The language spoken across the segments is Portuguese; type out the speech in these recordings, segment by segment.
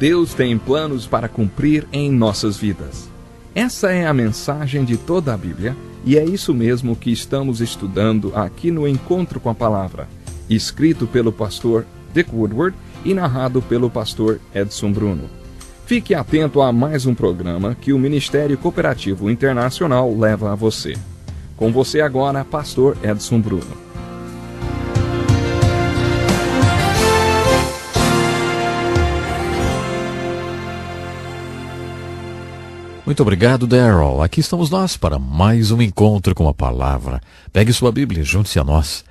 Deus tem planos para cumprir em nossas vidas. Essa é a mensagem de toda a Bíblia e é isso mesmo que estamos estudando aqui no Encontro com a Palavra, escrito pelo pastor Dick Woodward e narrado pelo pastor Edson Bruno. Fique atento a mais um programa que o Ministério Cooperativo Internacional leva a você. Com você agora, pastor Edson Bruno. Muito obrigado, Darrell. Aqui estamos nós para mais um encontro com a palavra. Pegue sua Bíblia e junte-se a nós.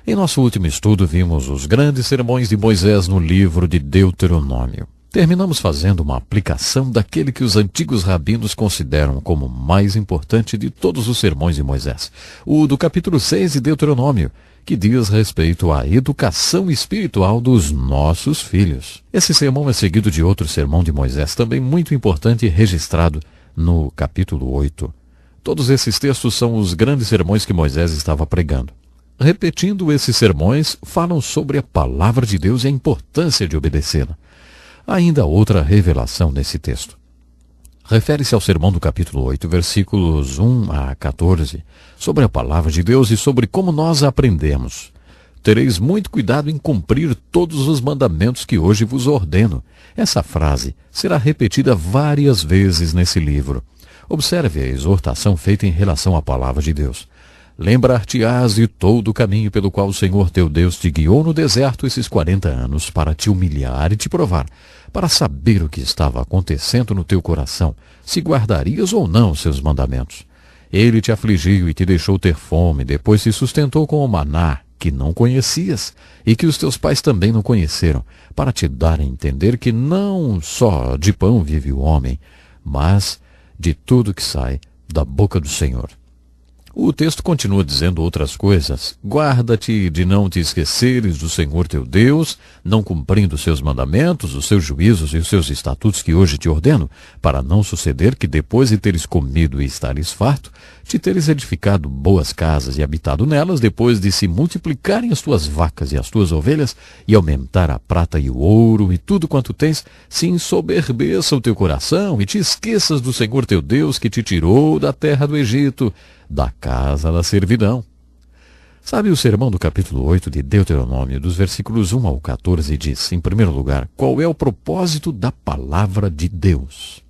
Em nosso último estudo, vimos os grandes sermões de Moisés no livro de Deuteronômio. Terminamos fazendo uma aplicação daquele que os antigos rabinos consideram como mais importante de todos os sermões de Moisés, o do capítulo 6 de Deuteronômio, que diz respeito à educação espiritual dos nossos filhos. Esse sermão é seguido de outro sermão de Moisés, também muito importante e registrado no capítulo 8. Todos esses textos são os grandes sermões que Moisés estava pregando. Repetindo esses sermões, falam sobre a palavra de Deus e a importância de obedecê-la. Há ainda outra revelação nesse texto. Refere-se ao sermão do capítulo 8, versículos 1 a 14, sobre a palavra de Deus e sobre como nós a aprendemos. Tereis muito cuidado em cumprir todos os mandamentos que hoje vos ordeno. Essa frase será repetida várias vezes nesse livro. Observe a exortação feita em relação à palavra de Deus. Lembrar-te-ás de todo o caminho pelo qual o Senhor teu Deus te guiou no deserto esses 40 anos para te humilhar e te provar, para saber o que estava acontecendo no teu coração, se guardarias ou não seus mandamentos. Ele te afligiu e te deixou ter fome, depois te sustentou com o maná, que não conhecias, e que os teus pais também não conheceram, para te dar a entender que não só de pão vive o homem, mas de tudo que sai da boca do Senhor. O texto continua dizendo outras coisas. Guarda-te de não te esqueceres do Senhor teu Deus, não cumprindo os seus mandamentos, os seus juízos e os seus estatutos que hoje te ordeno, para não suceder que depois de teres comido e estares farto, te teres edificado boas casas e habitado nelas, depois de se multiplicarem as tuas vacas e as tuas ovelhas, e aumentar a prata e o ouro e tudo quanto tens, se ensoberbeça o teu coração e te esqueças do Senhor teu Deus que te tirou da terra do Egito, da casa da servidão. Sabe, o sermão do capítulo 8 de Deuteronômio, dos versículos 1 ao 14, diz, em primeiro lugar, qual é o propósito da palavra de Deus.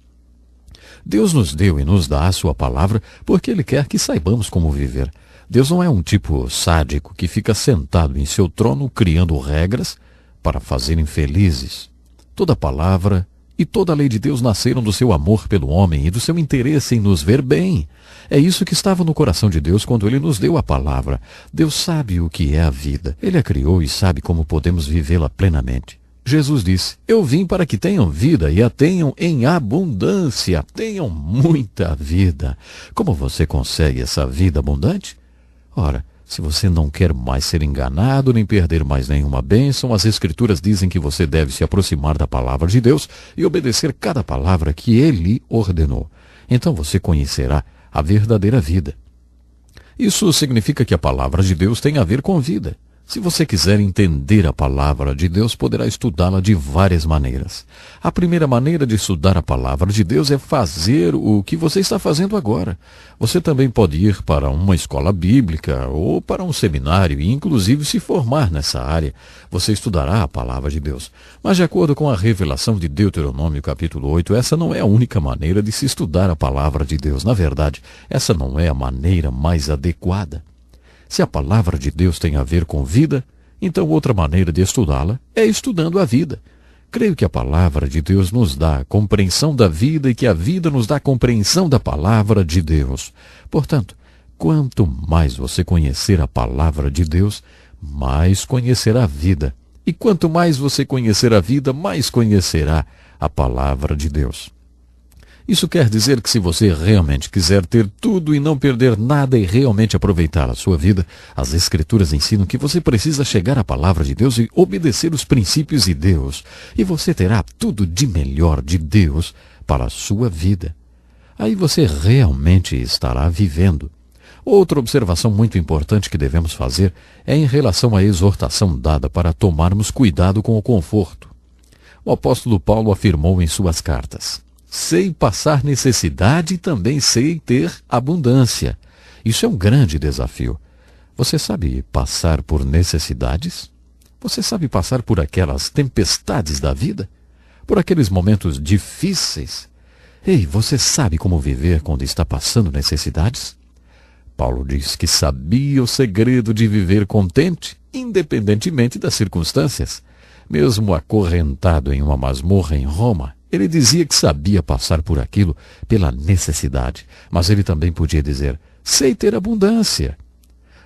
Deus nos deu e nos dá a sua palavra porque Ele quer que saibamos como viver. Deus não é um tipo sádico que fica sentado em seu trono criando regras para fazerem felizes. Toda palavra e toda a lei de Deus nasceram do seu amor pelo homem e do seu interesse em nos ver bem. É isso que estava no coração de Deus quando Ele nos deu a palavra. Deus sabe o que é a vida. Ele a criou e sabe como podemos vivê-la plenamente. Jesus disse, eu vim para que tenham vida e a tenham em abundância. Tenham muita vida. Como você consegue essa vida abundante? Ora, se você não quer mais ser enganado, nem perder mais nenhuma bênção, as Escrituras dizem que você deve se aproximar da palavra de Deus e obedecer cada palavra que Ele ordenou. Então você conhecerá a verdadeira vida. Isso significa que a palavra de Deus tem a ver com vida. Se você quiser entender a palavra de Deus, poderá estudá-la de várias maneiras. A primeira maneira de estudar a palavra de Deus é fazer o que você está fazendo agora. Você também pode ir para uma escola bíblica ou para um seminário e, inclusive, se formar nessa área. Você estudará a palavra de Deus. Mas, de acordo com a revelação de Deuteronômio, capítulo 8, essa não é a única maneira de se estudar a palavra de Deus. Na verdade, essa não é a maneira mais adequada. Se a palavra de Deus tem a ver com vida, então outra maneira de estudá-la é estudando a vida. Creio que a palavra de Deus nos dá a compreensão da vida e que a vida nos dá a compreensão da palavra de Deus. Portanto, quanto mais você conhecer a palavra de Deus, mais conhecerá a vida. E quanto mais você conhecer a vida, mais conhecerá a palavra de Deus. Isso quer dizer que se você realmente quiser ter tudo e não perder nada e realmente aproveitar a sua vida, as Escrituras ensinam que você precisa chegar à palavra de Deus e obedecer os princípios de Deus. E você terá tudo de melhor de Deus para a sua vida. Aí você realmente estará vivendo. Outra observação muito importante que devemos fazer é em relação à exortação dada para tomarmos cuidado com o conforto. O apóstolo Paulo afirmou em suas cartas: sei passar necessidade e também sei ter abundância. Isso é um grande desafio. Você sabe passar por necessidades? Você sabe passar por aquelas tempestades da vida? Por aqueles momentos difíceis? Ei, você sabe como viver quando está passando necessidades? Paulo diz que sabia o segredo de viver contente, independentemente das circunstâncias. Mesmo acorrentado em uma masmorra em Roma, ele dizia que sabia passar por aquilo pela necessidade, mas ele também podia dizer: sei ter abundância.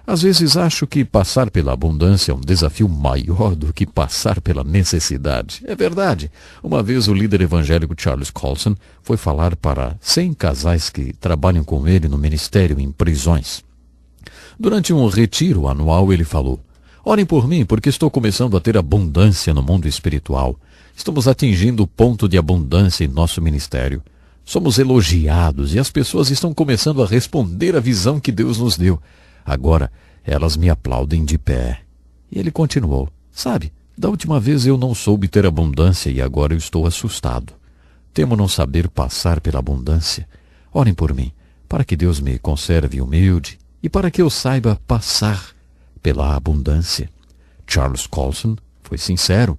Às vezes acho que passar pela abundância é um desafio maior do que passar pela necessidade. É verdade. Uma vez o líder evangélico Charles Colson foi falar para 100 casais que trabalham com ele no ministério em prisões. Durante um retiro anual ele falou: orem por mim, porque estou começando a ter abundância no mundo espiritual. Estamos atingindo o ponto de abundância em nosso ministério. Somos elogiados e as pessoas estão começando a responder à visão que Deus nos deu. Agora, elas me aplaudem de pé. E ele continuou: sabe, da última vez eu não soube ter abundância e agora eu estou assustado. Temo não saber passar pela abundância. Orem por mim, para que Deus me conserve humilde e para que eu saiba passar pela abundância. Charles Colson foi sincero.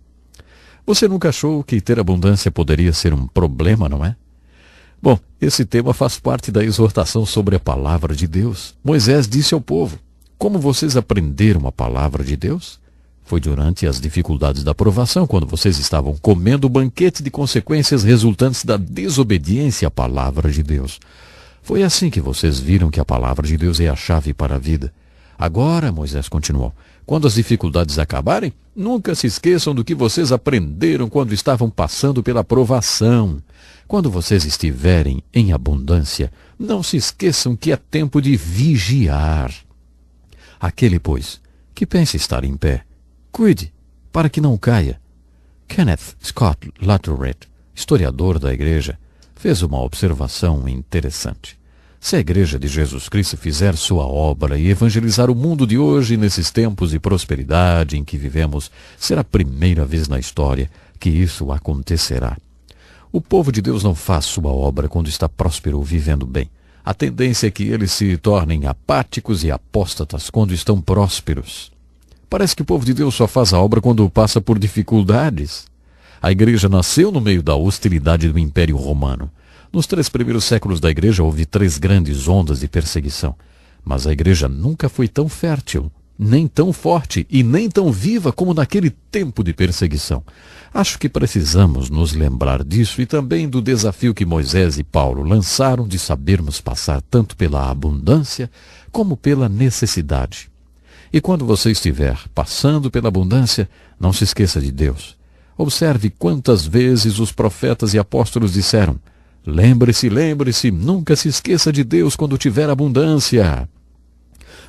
Você nunca achou que ter abundância poderia ser um problema, não é? Bom, esse tema faz parte da exortação sobre a palavra de Deus. Moisés disse ao povo: como vocês aprenderam a palavra de Deus? Foi durante as dificuldades da provação, quando vocês estavam comendo o banquete de consequências resultantes da desobediência à palavra de Deus. Foi assim que vocês viram que a palavra de Deus é a chave para a vida. Agora, Moisés continuou, quando as dificuldades acabarem, nunca se esqueçam do que vocês aprenderam quando estavam passando pela provação. Quando vocês estiverem em abundância, não se esqueçam que é tempo de vigiar. Aquele, pois, que pensa estar em pé, cuide, para que não caia. Kenneth Scott Latourette, historiador da igreja, fez uma observação interessante. Se a Igreja de Jesus Cristo fizer sua obra e evangelizar o mundo de hoje nesses tempos de prosperidade em que vivemos, será a primeira vez na história que isso acontecerá. O povo de Deus não faz sua obra quando está próspero ou vivendo bem. A tendência é que eles se tornem apáticos e apóstatas quando estão prósperos. Parece que o povo de Deus só faz a obra quando passa por dificuldades. A igreja nasceu no meio da hostilidade do Império Romano. Nos 3 primeiros séculos da igreja houve 3 grandes ondas de perseguição. Mas a igreja nunca foi tão fértil, nem tão forte e nem tão viva como naquele tempo de perseguição. Acho que precisamos nos lembrar disso e também do desafio que Moisés e Paulo lançaram de sabermos passar tanto pela abundância como pela necessidade. E quando você estiver passando pela abundância, não se esqueça de Deus. Observe quantas vezes os profetas e apóstolos disseram: lembre-se, lembre-se, nunca se esqueça de Deus quando tiver abundância.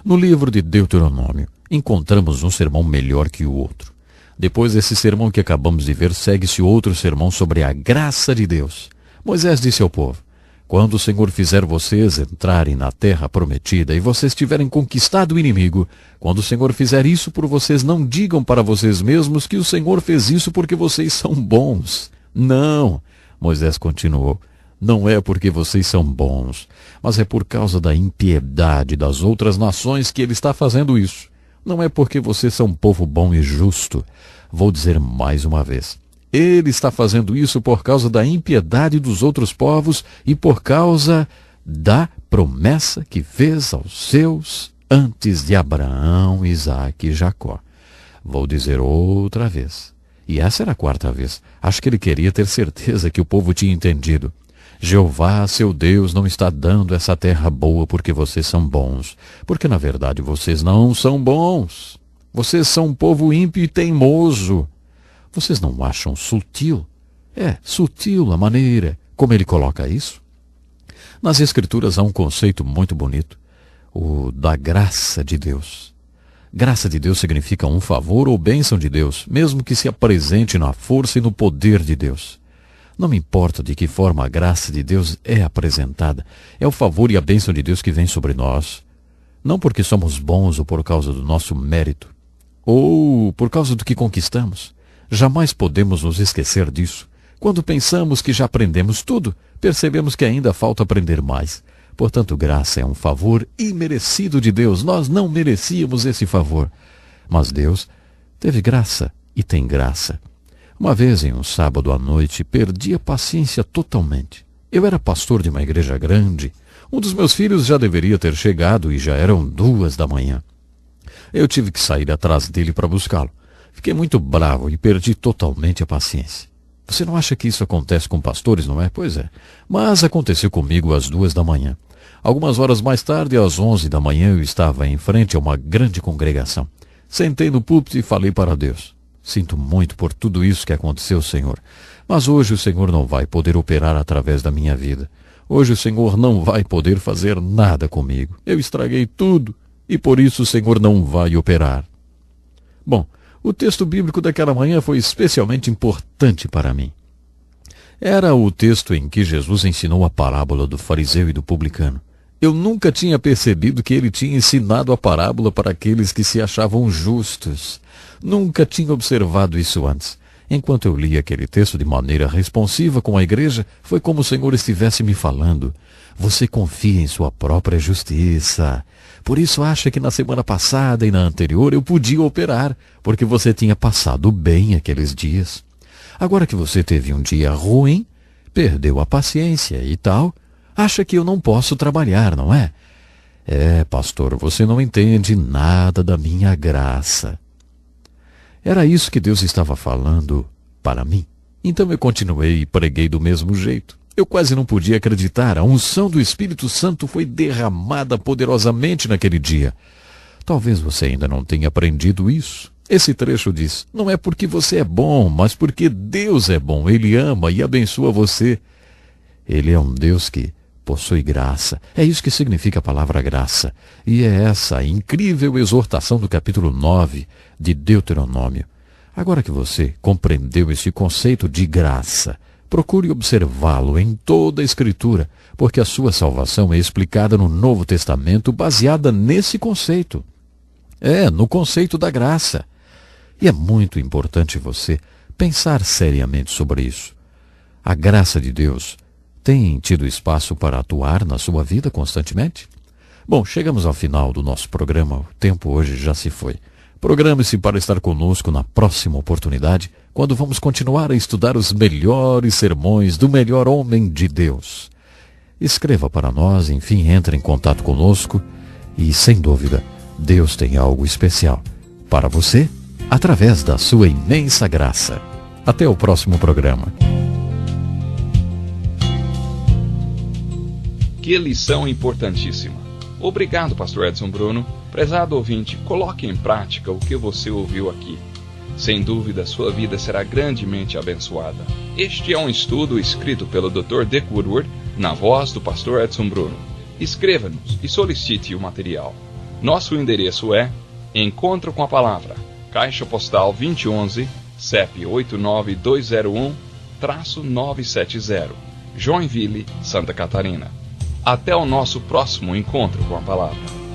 No livro de Deuteronômio, encontramos um sermão melhor que o outro. Depois desse sermão que acabamos de ver, segue-se outro sermão sobre a graça de Deus. Moisés disse ao povo: quando o Senhor fizer vocês entrarem na terra prometida e vocês tiverem conquistado o inimigo, quando o Senhor fizer isso por vocês, não digam para vocês mesmos que o Senhor fez isso porque vocês são bons. Não, Moisés continuou, não é porque vocês são bons, mas é por causa da impiedade das outras nações que ele está fazendo isso. Não é porque vocês são um povo bom e justo. Vou dizer mais uma vez. Ele está fazendo isso por causa da impiedade dos outros povos e por causa da promessa que fez aos seus antes de Abraão, Isaque e Jacó. Vou dizer outra vez. E essa era a 4ª vez. Acho que ele queria ter certeza que o povo tinha entendido. Jeová, seu Deus, não está dando essa terra boa porque vocês são bons. Porque, na verdade, vocês não são bons. Vocês são um povo ímpio e teimoso. Vocês não acham sutil? É sutil a maneira como ele coloca isso. Nas Escrituras há um conceito muito bonito, o da graça de Deus. Graça de Deus significa um favor ou bênção de Deus, mesmo que se apresente na força e no poder de Deus. Não me importa de que forma a graça de Deus é apresentada, é o favor e a bênção de Deus que vem sobre nós. Não porque somos bons ou por causa do nosso mérito, ou por causa do que conquistamos. Jamais podemos nos esquecer disso. Quando pensamos que já aprendemos tudo, percebemos que ainda falta aprender mais. Portanto, graça é um favor imerecido de Deus. Nós não merecíamos esse favor. Mas Deus teve graça e tem graça. Uma vez, em um sábado à noite, perdi a paciência totalmente. Eu era pastor de uma igreja grande. Um dos meus filhos já deveria ter chegado e já eram 2 da manhã. Eu tive que sair atrás dele para buscá-lo. Fiquei muito bravo e perdi totalmente a paciência. Você não acha que isso acontece com pastores, não é? Pois é. Mas aconteceu comigo às 2 da manhã. Algumas horas mais tarde, às 11 da manhã, eu estava em frente a uma grande congregação. Sentei no púlpito e falei para Deus. Sinto muito por tudo isso que aconteceu, Senhor. Mas hoje o Senhor não vai poder operar através da minha vida. Hoje o Senhor não vai poder fazer nada comigo. Eu estraguei tudo e por isso o Senhor não vai operar. Bom, o texto bíblico daquela manhã foi especialmente importante para mim. Era o texto em que Jesus ensinou a parábola do fariseu e do publicano. Eu nunca tinha percebido que ele tinha ensinado a parábola para aqueles que se achavam justos. Nunca tinha observado isso antes. Enquanto eu lia aquele texto de maneira responsiva com a igreja, foi como o Senhor estivesse me falando. Você confia em sua própria justiça. Por isso acha que na semana passada e na anterior eu podia operar, porque você tinha passado bem aqueles dias. Agora que você teve um dia ruim, perdeu a paciência e tal, acha que eu não posso trabalhar, não é? É, pastor, você não entende nada da minha graça. Era isso que Deus estava falando para mim. Então eu continuei e preguei do mesmo jeito. Eu quase não podia acreditar. A unção do Espírito Santo foi derramada poderosamente naquele dia. Talvez você ainda não tenha aprendido isso. Esse trecho diz, não é porque você é bom, mas porque Deus é bom. Ele ama e abençoa você. Ele é um Deus que possui graça. É isso que significa a palavra graça. E é essa a incrível exortação do capítulo 9 de Deuteronômio. Agora que você compreendeu esse conceito de graça, procure observá-lo em toda a Escritura, porque a sua salvação é explicada no Novo Testamento baseada nesse conceito. No conceito da graça. E é muito importante você pensar seriamente sobre isso. A graça de Deus tem tido espaço para atuar na sua vida constantemente? Bom, chegamos ao final do nosso programa. O tempo hoje já se foi. Programe-se para estar conosco na próxima oportunidade, quando vamos continuar a estudar os melhores sermões do melhor homem de Deus. Escreva para nós, enfim, entre em contato conosco e, sem dúvida, Deus tem algo especial para você através da sua imensa graça. Até o próximo programa. Que lição importantíssima. Obrigado, pastor Edson Bruno. Prezado ouvinte, coloque em prática o que você ouviu aqui. Sem dúvida, sua vida será grandemente abençoada. Este é um estudo escrito pelo Dr. Dick Woodward, na voz do pastor Edson Bruno. Escreva-nos e solicite o material. Nosso endereço é Encontro com a Palavra, Caixa Postal 2011, CEP 89201-970, Joinville, Santa Catarina. Até o nosso próximo encontro com a Palavra.